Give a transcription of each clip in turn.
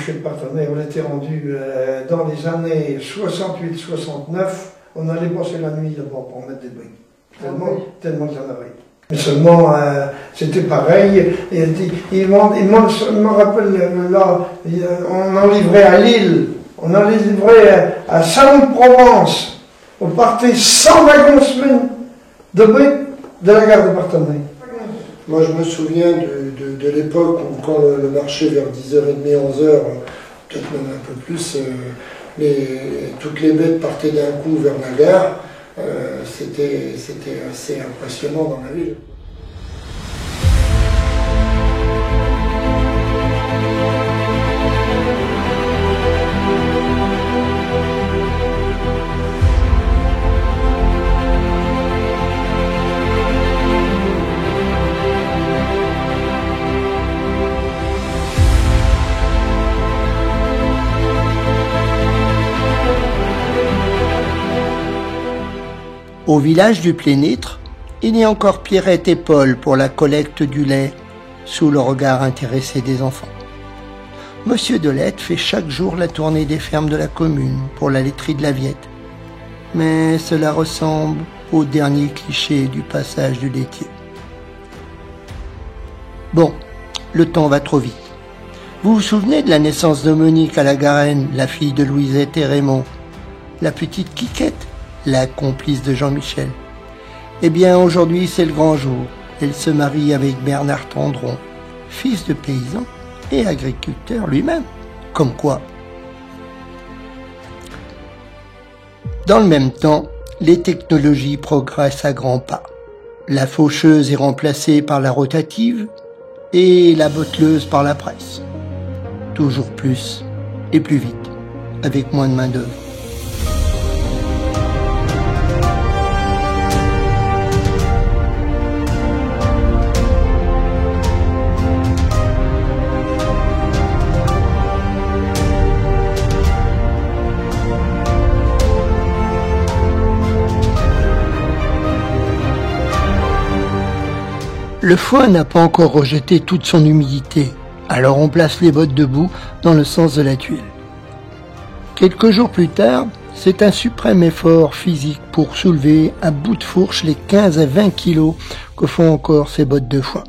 boucherie de Parthenay, on était rendu dans les années 68-69, on allait passer la nuit d'abord pour mettre des briques. Tellement qu'il y en avait. Mais seulement, c'était pareil. Je me rappelle, là, on en livrait à Lille, on en livrait à Salon-de-Provence. On partait 100 wagons semaine de briques de la gare de Parthenay. Moi, je me souviens de l'époque où, quand le marché, vers 10h30, 11h, peut-être même un peu plus, toutes les bêtes partaient d'un coup vers la gare. C'était assez impressionnant dans la ville. Au village du Plénitre, il y a encore Pierrette et Paul pour la collecte du lait, sous le regard intéressé des enfants. Monsieur Delette fait chaque jour la tournée des fermes de la commune pour la laiterie de la Viette. Mais cela ressemble au dernier cliché du passage du laitier. Bon, le temps va trop vite. Vous vous souvenez de la naissance de Monique à la Garenne, la fille de Louisette et Raymond, la petite Quiquette, la complice de Jean-Michel? Eh bien, aujourd'hui, c'est le grand jour. Elle se marie avec Bernard Tendron, fils de paysan et agriculteur lui-même. Comme quoi. Dans le même temps, les technologies progressent à grands pas. La faucheuse est remplacée par la rotative et la botteleuse par la presse. Toujours plus et plus vite, avec moins de main-d'œuvre. Le foin n'a pas encore rejeté toute son humidité, alors on place les bottes debout dans le sens de la tuile. Quelques jours plus tard, c'est un suprême effort physique pour soulever à bout de fourche les 15 à 20 kilos que font encore ces bottes de foin.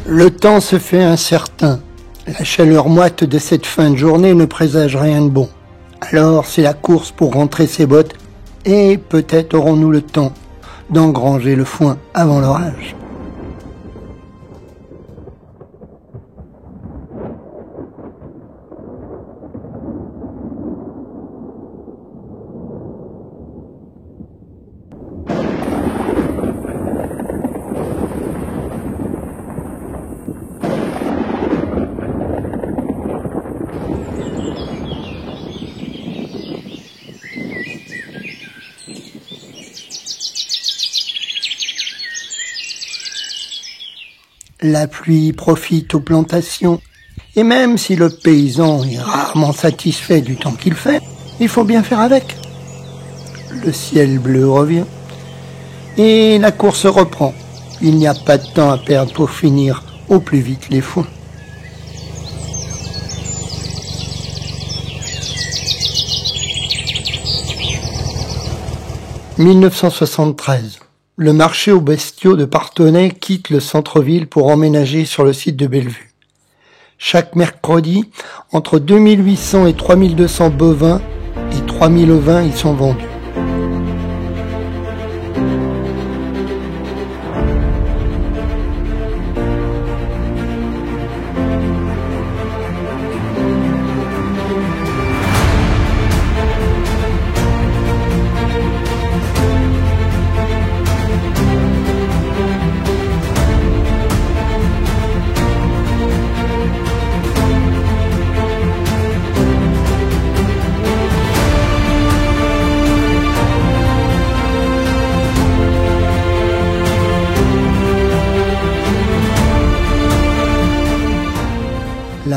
Le temps se fait incertain. La chaleur moite de cette fin de journée ne présage rien de bon. Alors c'est la course pour rentrer ses bottes et peut-être aurons-nous le temps d'engranger le foin avant l'orage. La pluie profite aux plantations, et même si le paysan est rarement satisfait du temps qu'il fait, il faut bien faire avec. Le ciel bleu revient, et la course reprend. Il n'y a pas de temps à perdre pour finir au plus vite les foins. « 1973. Le marché aux bestiaux de Parthenay quitte le centre-ville pour emménager sur le site de Bellevue. Chaque mercredi, entre 2800 et 3200 bovins et 3000 ovins y sont vendus.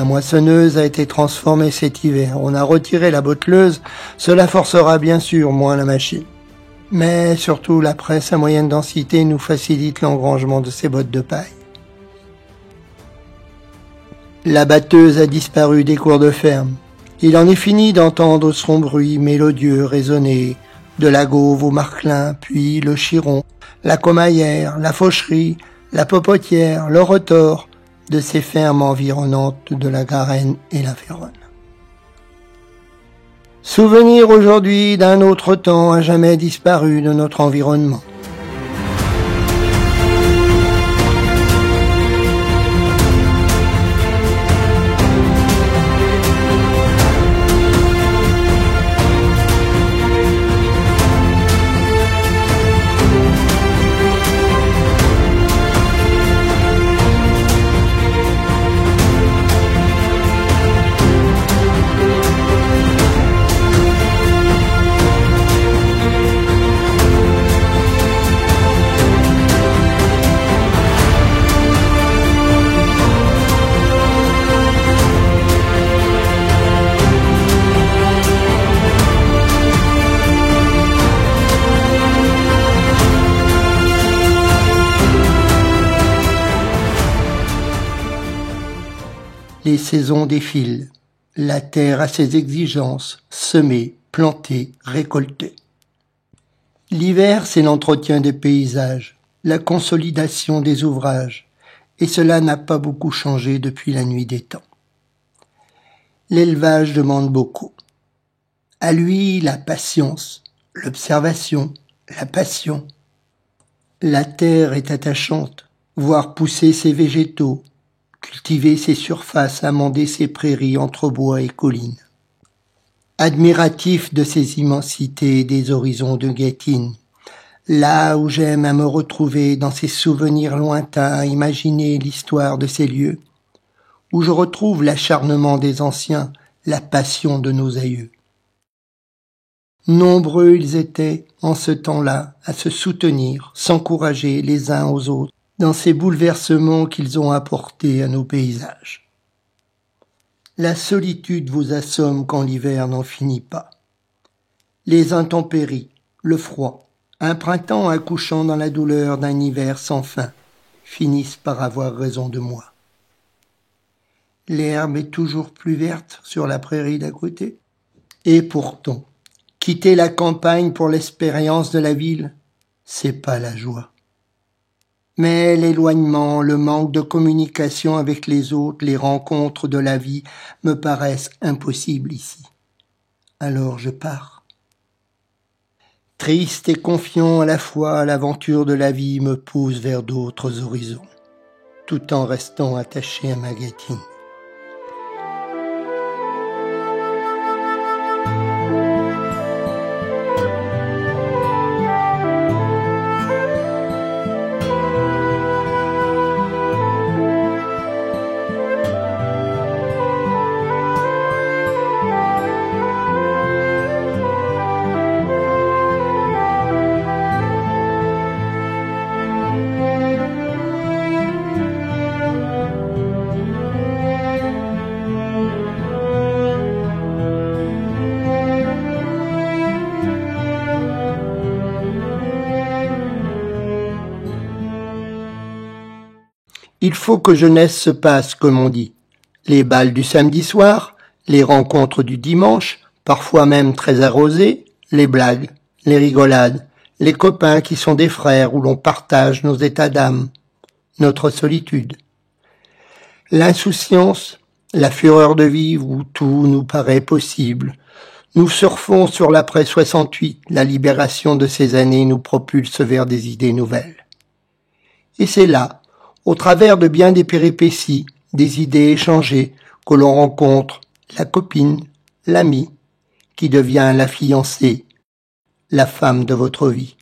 moissonneuse a été transformée cet hiver. On a retiré la botteleuse, cela forcera bien sûr moins la machine. Mais surtout, la presse à moyenne densité nous facilite l'engrangement de ces bottes de paille. La batteuse a disparu des cours de ferme. Il en est fini d'entendre son bruit mélodieux résonner de la Gauve au Marclin, puis le Chiron, la Comaillère, la Faucherie, la Popotière, le Retors, de ces fermes environnantes de la Garenne et la Féronne. Souvenir aujourd'hui d'un autre temps à jamais disparu de notre environnement. Les saisons défilent, la terre a ses exigences, semer, planter, récolter. L'hiver, c'est l'entretien des paysages, la consolidation des ouvrages, et cela n'a pas beaucoup changé depuis la nuit des temps. L'élevage demande beaucoup. À lui, la patience, l'observation, la passion. La terre est attachante, voir pousser ses végétaux, cultiver ses surfaces, amender ses prairies entre bois et collines. Admiratif de ces immensités des horizons de Guettine, là où j'aime à me retrouver dans ces souvenirs lointains, à imaginer l'histoire de ces lieux, où je retrouve l'acharnement des anciens, la passion de nos aïeux. Nombreux ils étaient, en ce temps-là, à se soutenir, s'encourager les uns aux autres, dans ces bouleversements qu'ils ont apportés à nos paysages. La solitude vous assomme quand l'hiver n'en finit pas. Les intempéries, le froid, un printemps accouchant dans la douleur d'un hiver sans fin, finissent par avoir raison de moi. L'herbe est toujours plus verte sur la prairie d'à côté. Et pourtant, quitter la campagne pour l'expérience de la ville, c'est pas la joie. Mais l'éloignement, le manque de communication avec les autres, les rencontres de la vie me paraissent impossibles ici. Alors je pars. Triste et confiant à la fois, l'aventure de la vie me pousse vers d'autres horizons, tout en restant attaché à ma Guettine. Il faut que jeunesse se passe, comme on dit. Les bals du samedi soir, les rencontres du dimanche, parfois même très arrosées, les blagues, les rigolades, les copains qui sont des frères où l'on partage nos états d'âme, notre solitude. L'insouciance, la fureur de vivre où tout nous paraît possible. Nous surfons sur l'après 68, la libération de ces années nous propulse vers des idées nouvelles. Et c'est là, au travers de bien des péripéties, des idées échangées, que l'on rencontre la copine, l'amie, qui devient la fiancée, la femme de votre vie.